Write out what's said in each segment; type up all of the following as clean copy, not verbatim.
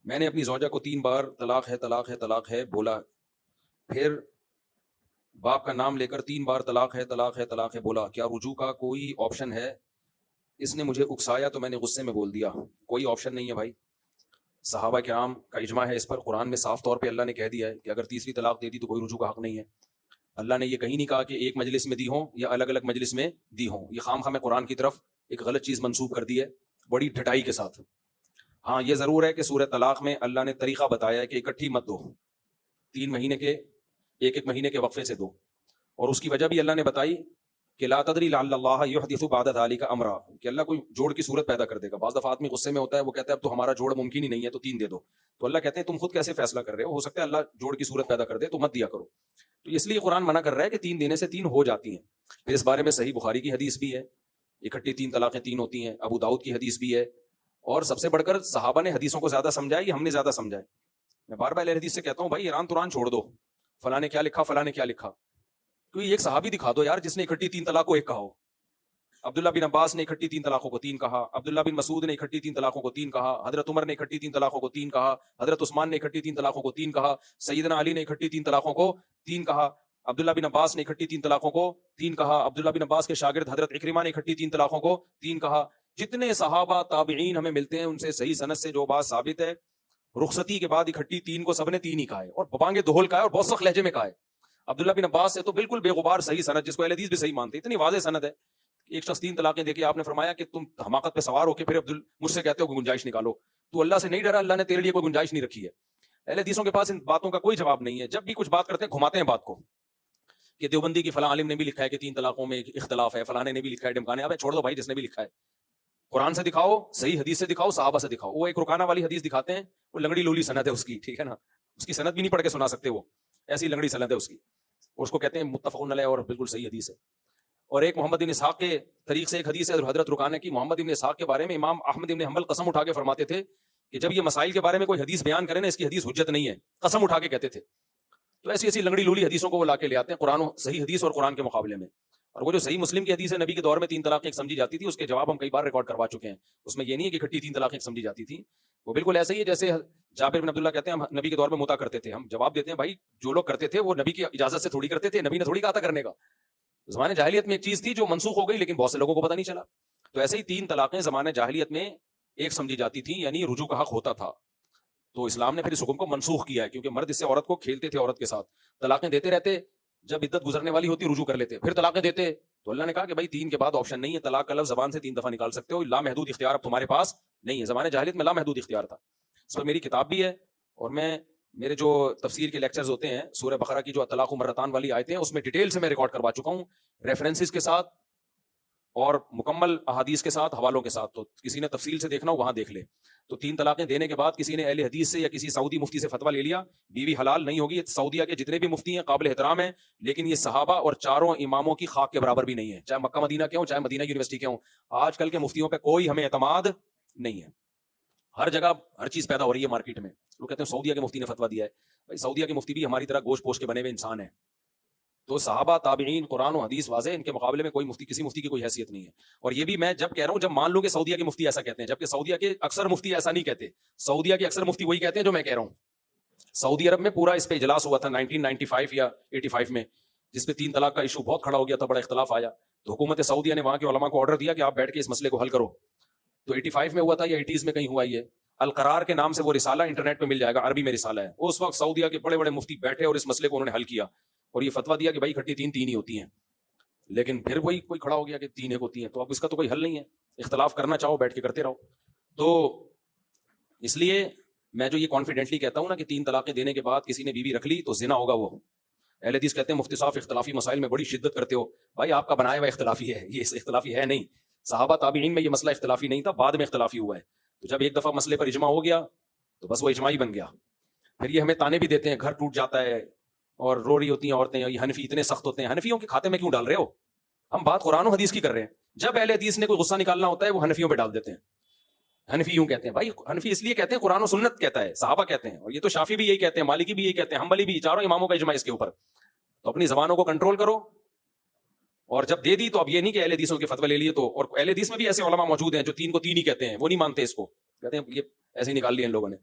میں نے اپنی زوجہ کو 3 بار طلاق ہے طلاق ہے طلاق ہے بولا، پھر باپ کا نام لے کر 3 بار طلاق ہے طلاق ہے طلاق ہے بولا، کیا رجوع کا کوئی آپشن ہے؟ اس نے مجھے اکسایا تو میں نے غصے میں بول دیا۔ کوئی آپشن نہیں ہے بھائی، صحابہ کرام کا اجماع ہے اس پر، قرآن میں صاف طور پہ اللہ نے کہہ دیا ہے کہ اگر تیسری طلاق دے دی تو کوئی رجوع کا حق نہیں ہے۔ اللہ نے یہ کہیں نہیں کہا کہ ایک مجلس میں دی ہوں یا الگ الگ مجلس میں دی ہوں، یہ خام خواہ قرآن کی طرف ایک غلط چیز منسوب کر دی ہے بڑی ڈھٹائی کے ساتھ۔ ہاں یہ ضرور ہے کہ سورہ طلاق میں اللہ نے طریقہ بتایا ہے کہ اکٹھی مت دو، 3 مہینے کے ایک مہینے کے وقفے سے دو، اور اس کی وجہ بھی اللہ نے بتائی کہ لا تدری لعل اللہ یحدث بعد ذلک امرا، کہ اللہ کوئی جوڑ کی صورت پیدا کر دے گا۔ بعض دفعہ آدمی غصے میں ہوتا ہے، وہ کہتا ہے اب تو ہمارا جوڑ ممکن ہی نہیں ہے تو 3 دے دو، تو اللہ کہتے ہیں تم خود کیسے فیصلہ کر رہے ہو سکتا ہے اللہ جوڑ کی صورت پیدا کر دے تو مت دیا کرو۔ تو اس لیے قرآن منع کر رہا ہے کہ 3 دینے سے 3 ہو جاتی ہیں۔ پھر اس بارے میں صحیح بخاری کی حدیث بھی ہے، اکٹھی 3 طلاقیں 3 ہوتی ہیں، ابو داؤد کی حدیث بھی ہے، اور سب سے بڑھ کر صحابہ نے حدیثوں کو زیادہ سمجھا ہے یا ہم نے زیادہ سمجھا ہے؟ میں بار بار حدیث سے کہتا ہوں بھائی ایران توران چھوڑ دو، فلاں نے کیا لکھا فلاں نے کیا لکھا، کوئی ایک صحابی دکھا دو یار جس نے اکٹھی 3 طلاق کو 1 کہا ہو۔ عبداللہ بن عباس نے اکٹھی 3 طلاقوں کو 3 کہا، عبداللہ بن مسعود نے اکٹھی 3 طلاقوں کو 3 کہا، حضرت عمر نے اکٹھی 3 طلاقوں کو 3 کہا، حضرت عثمان نے اکٹھی 3 طلاقوں کو 3 کہا، سیدنا علی نے اکٹھی 3 طلاقوں کو 3 کہا، عبداللہ بن عباس نے اکٹھی 3 طلاقوں کو 3 کہا، عبداللہ بن عباس کے شاگرد حضرت اکرمہ نے اکٹھی 3 طلاقوں کو 3 کہا۔ جتنے صحابہ تابعین ہمیں ملتے ہیں ان سے صحیح سند سے جو بات ثابت ہے، رخصتی کے بعد اکٹھی 3 کو سب نے 3 ہی کہا ہے، اور ببانگ دہل کہا ہے اور بہت سخت لہجے میں کہا ہے۔ عبداللہ بن عباس سے تو بالکل بے غبار صحیح سند، جس کو اہل حدیث بھی صحیح مانتے، اتنی واضح سند ہے۔ ایک شخص 3 طلاقیں دے کے آپ نے فرمایا کہ تم حماقت پہ سوار ہو کے پھر مجھ سے کہتے ہو کہ گنجائش نکالو، تو اللہ سے نہیں ڈرا، اللہ نے تیرے لیے کوئی گنجائش نہیں رکھی ہے۔ اہل حدیثوں کے پاس ان باتوں کا کوئی جواب نہیں ہے، جب بھی کچھ بات کرتے ہیں گھماتے ہیں بات کو، کہ دیوبندی کی فلاں عالم نے بھی لکھا ہے کہ 3 طلاقوں میں اختلاف ہے، فلاں نے بھی لکھا ہے، ڈمکانے، اب چھوڑ دو بھائی جس نے بھی لکھا ہے، قرآن سے دکھاؤ، صحیح حدیث سے دکھاؤ، صحابہ سے دکھاؤ۔ وہ ایک رکانہ والی حدیث دکھاتے ہیں، وہ لنگڑی لولی سند ہے اس کی، ٹھیک ہے نا، اس کی سند بھی نہیں پڑھ کے سنا سکتے، وہ ایسی لنگڑی سند ہے اس کی، اور اس کو کہتے ہیں متفق علیہ اور بالکل صحیح حدیث ہے۔ اور ایک محمد بن اسحاق کے طریق سے ایک حدیث ہے حضرت رکانہ کی، محمد بن اسحاق کے بارے میں امام احمد بن حنبل قسم اٹھا کے فرماتے تھے کہ جب یہ مسائل کے بارے میں کوئی حدیث بیان کرے نا، اس کی حدیث حجت نہیں ہے، قسم اٹھا کے کہتے تھے۔ تو ایسی ایسی لنگڑی لولی حدیثوں کو وہ لا کے لے آتے ہیں قرآن، صحیح حدیث اور قرآن کے مقابلے میں۔ اور وہ جو صحیح مسلم کی حدیث ہے نبی کے دور میں 3 طلاق ایک سمجھی جاتی تھی، اس کے جواب ہم کئی بار ریکارڈ کروا چکے ہیں، اس میں یہ نہیں ہے کہ اکٹھی 3 طلاق ایک سمجھی جاتی تھی، وہ بالکل ایسا ہی ہے جیسے جابر بن عبداللہ کہتے ہیں ہم نبی کے دور میں متا کرتے تھے، ہم جواب دیتے ہیں بھائی جو لوگ کرتے تھے وہ نبی کی اجازت سے تھوڑی کرتے تھے، نبی نے تھوڑی کہا تھا کرنے کا۔ زمانے جاہلیت میں ایک چیز تھی جو منسوخ ہو گئی لیکن بہت سے لوگوں کو پتہ نہیں چلا، تو ایسے ہی 3 طلاقیں زمانے جاہلیت میں ایک سمجھی جاتی تھیں، یعنی رجوع کا حق ہوتا تھا، تو اسلام نے پھر اس حکم کو منسوخ کیا ہے، کیونکہ مرد اس سے عورت کو کھیلتے تھے، عورت کے ساتھ طلاقیں دیتے رہتے، جب عدت گزرنے والی ہوتی رجوع کر لیتے، پھر طلاقیں دیتے، تو اللہ نے کہا کہ بھائی 3 کے بعد آپشن نہیں ہے، طلاق کا لفظ زبان سے 3 دفعہ نکال سکتے ہو، لامحدود اختیار اب تمہارے پاس نہیں ہے۔ زمانے جاہلیت میں لامحدود اختیار تھا۔ اس پر میری کتاب بھی ہے، اور میں میرے جو تفسیر کے لیکچرز ہوتے ہیں سورہ بقرہ کی جو طلاق مرتان والی آیتیں ہیں اس میں ڈیٹیل سے میں ریکارڈ کروا چکا ہوں، ریفرنسز کے ساتھ اور مکمل احادیث کے ساتھ، حوالوں کے ساتھ، تو کسی نے تفصیل سے دیکھنا ہو وہاں دیکھ لے۔ تو 3 طلاقیں دینے کے بعد کسی نے اہل حدیث سے یا کسی سعودی مفتی سے فتویٰ لے لیا، بیوی حلال نہیں ہوگی۔ سعودیہ کے جتنے بھی مفتی ہیں قابل احترام ہیں، لیکن یہ صحابہ اور 4 اماموں کی خاک کے برابر بھی نہیں ہے، چاہے مکہ مدینہ کے ہوں چاہے مدینہ یونیورسٹی کے ہوں۔ آج کل کے مفتیوں پہ کوئی ہمیں اعتماد نہیں ہے، ہر جگہ ہر چیز پیدا ہو رہی ہے مارکیٹ میں، لوگ کہتے ہیں سعودیہ کے مفتی نے فتویٰ دیا ہے، بھائی سعودیہ کے مفتی بھی ہماری طرح گوشت پوش کے بنے ہوئے انسان ہیں۔ تو صحابہ تابعین قرآن و حدیث واضح، ان کے مقابلے میں کوئی مفتی، کسی مفتی کی کوئی حیثیت نہیں ہے۔ اور یہ بھی میں جب کہہ رہا ہوں جب مان لوں کہ سعودیہ کے مفتی ایسا کہتے ہیں، جبکہ سعودیہ کے اکثر مفتی ایسا نہیں کہتے، سعودیہ کے اکثر مفتی وہی کہتے ہیں جو میں کہہ رہا ہوں۔ سعودی عرب میں پورا اس پہ اجلاس ہوا تھا 1995 یا 85 میں، جس پہ 3 طلاق کا ایشو بہت کھڑا ہو گیا تھا، بڑا اختلاف آیا، تو حکومت سعودیہ نے وہاں کے علماء کو آرڈر دیا کہ آپ بیٹھ کے اس مسئلے کو حل کرو۔ تو 85 میں ہوا تھا یا 80s میں کہیں ہوا، یہ القرار کے نام سے وہ رسالہ انٹرنیٹ پہ مل جائے گا، عربی میں رسالہ ہے۔ اس وقت سعودیہ کے بڑے بڑے مفتی بیٹھے اور اس مسئلے کو انہوں نے حل کیا اور یہ فتویٰ دیا کہ بھائی اکٹھی 3 ہی ہوتی ہیں، لیکن پھر وہی کوئی کھڑا ہو گیا کہ 3 ایک ہوتی ہیں، تو اب اس کا تو کوئی حل نہیں ہے، اختلاف کرنا چاہو بیٹھ کے کرتے رہو۔ تو اس لیے میں جو یہ کانفیڈنٹلی کہتا ہوں نا کہ 3 طلاقیں دینے کے بعد کسی نے بیوی رکھ لی تو زنا ہوگا، وہ اہل حدیث کہتے ہیں مفتی صاحب اختلافی مسائل میں بڑی شدت کرتے ہو، بھائی آپ کا بنایا ہوا اختلافی ہے، یہ اختلافی ہے نہیں، صحابہ تابعین میں یہ مسئلہ اختلافی نہیں تھا، بعد میں اختلافی ہوا ہے، تو جب ایک دفعہ مسئلے پر اجماع ہو گیا تو بس وہ اجماع ہی بن گیا۔ پھر یہ ہمیں تانے بھی دیتے ہیں، گھر ٹوٹ جاتا ہے اور رو رہی ہوتی ہیں عورتیں، یہ حنفی اتنے سخت ہوتے ہیں، حنفیوں کے کھاتے میں کیوں ڈال رہے ہو؟ ہم بات قرآن و حدیث کی کر رہے ہیں، جب اہل حدیث نے کوئی غصہ نکالنا ہوتا ہے وہ حنفیوں پہ ڈال دیتے ہیں، حنفی یوں کہتے ہیں، بھائی حنفی اس لیے کہتے ہیں قرآن و سنت کہتا ہے، صحابہ کہتے ہیں، اور یہ تو شافعی بھی یہی کہتے ہیں، مالکی بھی یہی کہتے ہیں، حنبلی بھی، 4 اماموں کا اجماع اس کے اوپر۔ تو اپنی زبانوں کو کنٹرول کرو، اور جب دے دی تو اب یہ نہیں کہ اہل حدیثوں کے فتوے لے لیے تو، اور اہل حدیث میں بھی ایسے علماء موجود ہیں جو 3 کو 3 ہی کہتے ہیں، وہ نہیں مانتے اس کو، کہتے ہیں یہ ایسے ہی نکال لیے ان لوگوں نے۔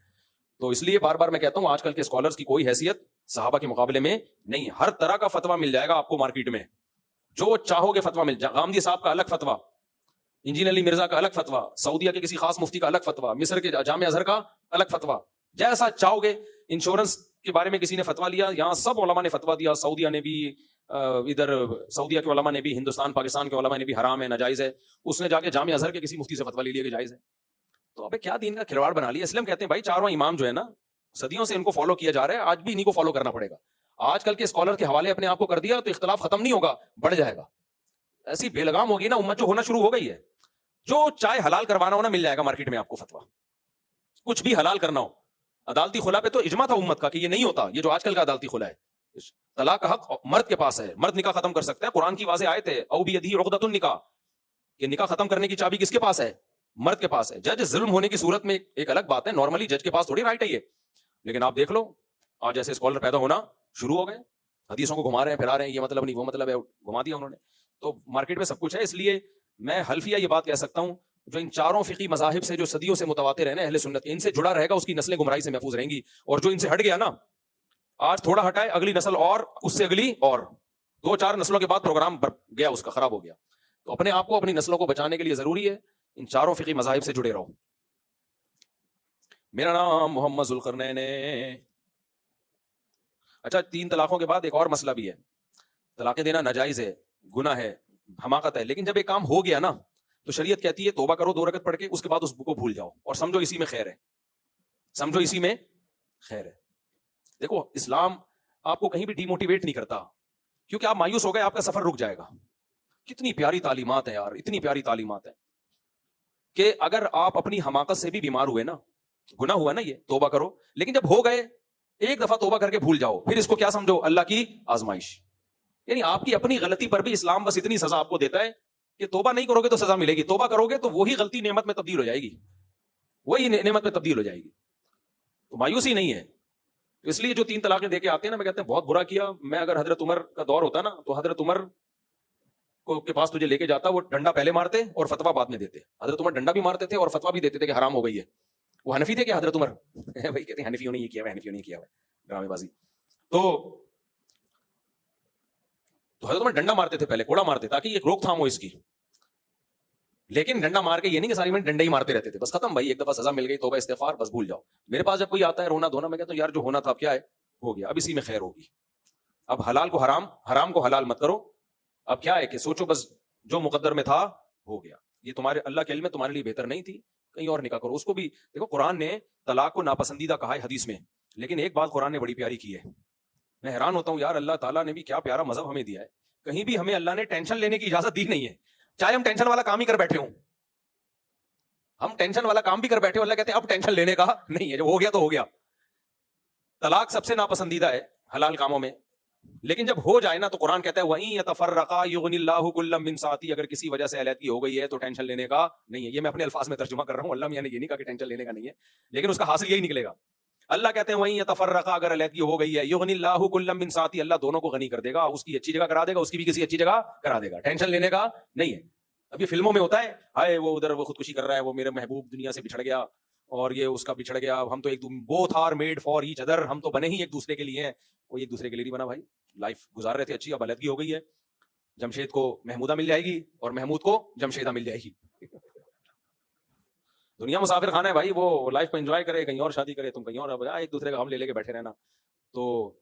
تو اس لیے بار بار میں کہتا ہوں آج کل کے اسکالرز کی کوئی حیثیت صحابہ کے مقابلے میں نہیں. ہر طرح کا فتویٰ مل جائے گا آپ کو مارکیٹ میں, جو چاہو گے فتویٰ مل جائے. غامدی صاحب کا الگ فتویٰ, انجینئر علی مرزا کا الگ فتویٰ, سعودیہ کے کسی خاص مفتی کا الگ فتویٰ, مصر کے جامعہ ازہر کا الگ فتویٰ, جیسا چاہو گے. انشورنس کے بارے میں کسی نے فتویٰ لیا, یہاں سب علماء نے فتویٰ دیا, سعودیہ نے بھی, ادھر سعودیہ کے علماء نے بھی, ہندوستان پاکستان کے علماء نے بھی حرام ہے ناجائز ہے. اس نے جا کے جامعہ ازہر کے کسی مفتی سے فتویٰ لے لیا کہ جائز ہے. تو ابے کیا دین کا کھلواڑ بنا لیا. اسلام کہتے ہیں بھائی چاروں امام جو ہے نا صدیوں سے ان کو فالو کیا جا رہا ہے, آج بھی انہیں کو فالو کرنا پڑے گا. آج کل کے اسکالر کے حوالے اپنے آپ کو کر دیا تو اختلاف ختم نہیں ہوگا, بڑھ جائے گا. ایسی بے لگام ہوگی نا امت جو ہونا شروع ہو گئی ہے. جو چاہے حلال کروانا ہو نا مل جائے گا مارکیٹ میں آپ کو فتویٰ, کچھ بھی حلال کرنا ہو. عدالتی خلا پہ تو اجماع تھا امت کا کہ یہ نہیں ہوتا, یہ جو آج کل کا عدالتی خلا ہے. طلاق کا حق مرد کے پاس ہے, مرد نکاح ختم کر سکتا ہے. قرآن کی واضح آیت ہے او بیدہ عقدۃ النکاح, کہ نکاح ختم کرنے کی چابی کس کے پاس ہے؟ مرد کے پاس ہے. جج ظلم ہونے کی صورت میں ایک الگ بات ہے, نارملی جج کے پاس تھوڑی رائٹ ہے یہ. لیکن آپ دیکھ لو آج ایسے اسکالر پیدا ہونا شروع ہو گئے, حدیثوں کو گھما رہے ہیں, پھرا رہے ہیں, یہ مطلب نہیں وہ مطلب ہے, گھما دیا انہوں نے. تو مارکیٹ میں سب کچھ ہے. اس لیے میں حلفیہ یہ بات کہہ سکتا ہوں, جو ان چاروں فقہی مذاہب سے جو صدیوں سے متواتر ہیں نا اہل سنت, ان سے جڑا رہے گا اس کی نسلیں گمراہی سے محفوظ رہیں گی. اور جو ان سے ہٹ گیا نا, آج تھوڑا ہٹائے اگلی نسل اور اس سے اگلی اور 2-4 نسلوں کے بعد پروگرام گیا اس کا, خراب ہو گیا. تو اپنے آپ کو اپنی نسلوں کو بچانے کے لیے ضروری ہے ان چاروں فقہی مذاہب سے جڑے رہو. میرا نام محمد ذوالقرنین. اچھا 3 طلاقوں کے بعد ایک اور مسئلہ بھی ہے. طلاقیں دینا ناجائز ہے, گناہ ہے, حماقت ہے. لیکن جب ایک کام ہو گیا نا تو شریعت کہتی ہے توبہ کرو 2 رکعت پڑھ کے, اس کے بعد اس کو بھول جاؤ اور سمجھو اسی میں خیر ہے, سمجھو اسی میں خیر ہے. دیکھو اسلام آپ کو کہیں بھی ڈی موٹیویٹ نہیں کرتا, کیونکہ آپ مایوس ہو گئے آپ کا سفر رک جائے گا. کتنی پیاری تعلیمات ہیں یار, اتنی پیاری تعلیمات ہیں کہ اگر آپ اپنی حماقت سے بھی بیمار ہوئے نا, گناہ ہوا نا یہ, توبہ کرو. لیکن جب ہو گئے ایک دفعہ توبہ کر کے بھول جاؤ, پھر اس کو کیا سمجھو؟ اللہ کی آزمائش. یعنی آپ کی اپنی غلطی پر بھی اسلام بس اتنی سزا آپ کو دیتا ہے کہ توبہ نہیں کرو گے تو سزا ملے گی, توبہ کرو گے تو وہی غلطی نعمت میں تبدیل ہو جائے گی, وہی نعمت میں تبدیل ہو جائے گی. تو مایوسی نہیں ہے. تو اس لیے جو 3 طلاقیں دے کے آتے ہیں نا, میں کہتے ہیں بہت برا کیا. میں اگر حضرت عمر کا دور ہوتا نا تو حضرت عمر کے پاس تجھے لے کے جاتا, وہ ڈنڈا پہلے مارتے اور فتوا بعد میں دیتے. حضرت عمر ڈنڈا بھی مارتے تھے اور فتوا بھی دیتے تھے کہ حرام ہو گئی ہے. وہ حنفی تھے کہ حضرت عمر بھائی کہتے ہیں حنفیوں نے یہ کیا ہوا, حنفیوں نے کیا ہوا, ڈرامے بازی. تو حضرت عمر ڈنڈا مارتے تھے, پہلے کوڑا مارتے تاکہ یہ روک تھام ہو اس کی. لیکن ڈنڈا مار کے یہ نہیں کہ ساری منٹ ڈنڈا ہی مارتے رہتے تھے, بس ختم بھائی, ایک دفعہ سزا مل گئی, توبہ استغفار, بس بھول جاؤ. میرے پاس جب کوئی آتا ہے رونا دھونا, میں کہتا ہوں یار جو ہونا تھا اب کیا ہے, ہو گیا, اب اسی میں خیر ہوگی. اب حلال کو حرام, حرام کو حلال مت کرو. اب کیا ہے کہ سوچو بس جو مقدر میں تھا ہو گیا, یہ تمہارے اللہ کے علم میں تمہارے لیے بہتر نہیں تھی, کہیں اور نکاح کرو. اس کو بھی دیکھو قرآن نے طلاق کو ناپسندیدہ کہا ہے حدیث میں, لیکن ایک بات قرآن نے بڑی پیاری کی ہے. میں حیران ہوتا ہوں یار, اللہ تعالیٰ نے بھی کیا پیارا مذہب ہمیں دیا ہے. کہیں بھی ہمیں اللہ نے ٹینشن لینے کی اجازت دی نہیں ہے, چاہے ہم ٹینشن والا کام ہی کر بیٹھے ہوں. ہم ٹینشن والا کام بھی کر بیٹھے ہوں, اللہ کہتے ہیں اب ٹینشن لینے کا نہیں ہے, جو ہو گیا تو ہو گیا. طلاق سب سے ناپسندیدہ ہے حلال کاموں میں, لیکن جب ہو جائے نا تو قرآن کہتا ہے وَإِن يَتَفَرَّقَا يُغْنِ اللَّهُ كُلًّا مِنْ سَعَتِهِ. اگر کسی وجہ سے علیحدگی ہو گئی ہے تو ٹینشن لینے کا نہیں ہے. یہ میں اپنے الفاظ میں ترجمہ کر رہا ہوں, اللہ میاں نے یہ نہیں کہا کہ ٹینشن لینے کا نہیں ہے, لیکن اس کا حاصل یہی نکلے گا. اللہ کہتے ہیں وَإِن يَتَفَرَّقَا, اگر علیحدگی ہو گئی ہے, يُغْنِ اللَّهُ كُلًّا مِنْ سَعَتِهِ, اللہ دونوں کو غنی کر دے گا, اس کی اچھی جگہ کرا دے گا, اس کی بھی کسی اچھی جگہ کرا دے گا. ٹینشن لینے کا نہیں ہے. اب یہ فلموں میں ہوتا ہے, ہائے وہ ادھر وہ خودکشی کر رہا ہے, وہ میرے محبوب دنیا سے بچھڑ گیا اور یہ اس کا بچھڑ گیا, ہم تو ایک both are made for each other, ہم تو بنے ہی ایک دوسرے کے لیے ہیں. کوئی ایک دوسرے کے لیے نہیں بنا بھائی, لائف گزار رہے تھے اچھی, اب علیحدگی ہو گئی ہے. جمشید کو محمودہ مل جائے گی اور محمود کو جمشیدہ مل جائے گی. دنیا مسافر خانہ ہے بھائی, وہ لائف کو انجوائے کرے, کہیں اور شادی کرے, تم کہیں اور, ایک دوسرے کا ہم لے کے بیٹھے رہنا. تو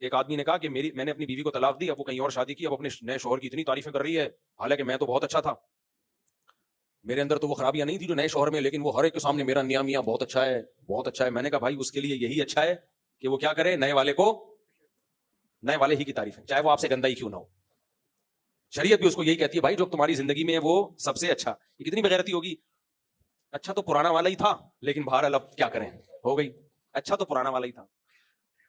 ایک آدمی نے کہا کہ میں نے اپنی بیوی کو طلاق دی, اب وہ کہیں اور شادی کی, اب اپنے نئے شوہر کی اتنی تعریفیں کر رہی ہے, حالانکہ میں تو بہت اچھا تھا, میرے اندر تو وہ خرابیاں نہیں تھی جو نئے شوہر میں, لیکن وہ ہر ایک کے سامنے میرا نیا میاں بہت اچھا ہے, بہت اچھا ہے. میں نے کہا بھائی اس کے لیے یہی اچھا ہے کہ وہ کیا کرے, نئے والے ہی کی تعریفیں, چاہے وہ آپ سے گندا ہی کیوں نہ ہو. شریعت بھی اس کو یہی کہتی ہے بھائی جو تمہاری زندگی میں ہے وہ سب سے اچھا. یہ کتنی بغیرتی ہوگی, اچھا تو پرانا والا ہی تھا, لیکن بہرحال اب کیا کریں, ہو گئی, اچھا تو پرانا والا ہی تھا.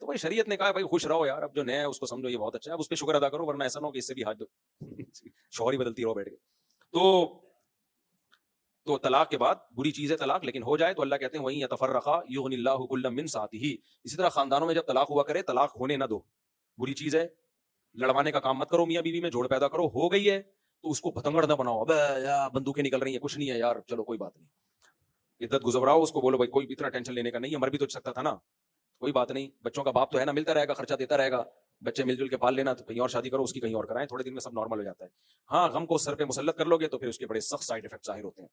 تو بھائی شریعت نے کہا بھائی خوش رہو یار, اب جو نیا ہے اس کو سمجھو یہ بہت اچھا ہے, اب اس پہ شکر ادا کرو, ورنہ ایسا نہ ہو کہ اس سے بھی ہاتھ شوہر ہی بدلتی رہو بیٹھ کے. تو طلاق کے بعد بری چیز ہے طلاق, لیکن ہو جائے تو اللہ کہتے ہیں وہیں یتفرقا یغنی اللہ کلا من سعتہ. اسی طرح خاندانوں میں جب طلاق ہوا کرے, طلاق ہونے نہ دو, بری چیز ہے. لڑوانے کا کام مت کرو, میاں بیوی میں جوڑ پیدا کرو, ہو گئی ہے تو اس کو پتنگڑ نہ بناؤ, ابے یار بندوقیں نکل رہی ہیں, کچھ نہیں ہے یار, چلو کوئی بات نہیں. عدت گزراؤ, اس کو بولو بھائی کوئی بھی اتنا ٹینشن لینے کا نہیں ہے, مر بھی تو سکتا تھا نا, کوئی بات نہیں, بچوں کا باپ تو ہے نا, ملتا رہے گا, خرچہ دیتا رہے گا, بچے مل جل کے پال لینا, تو کہیں اور شادی کرو, اس کی کہیں اور کرائیں, تھوڑے دن میں سب نارمل ہو جاتا ہے. ہاں غم کو سر پہ مسلط کر لو گے تو پھر اس کے بڑے سخت سائڈ افیکٹ ظاہر ہوتے ہیں.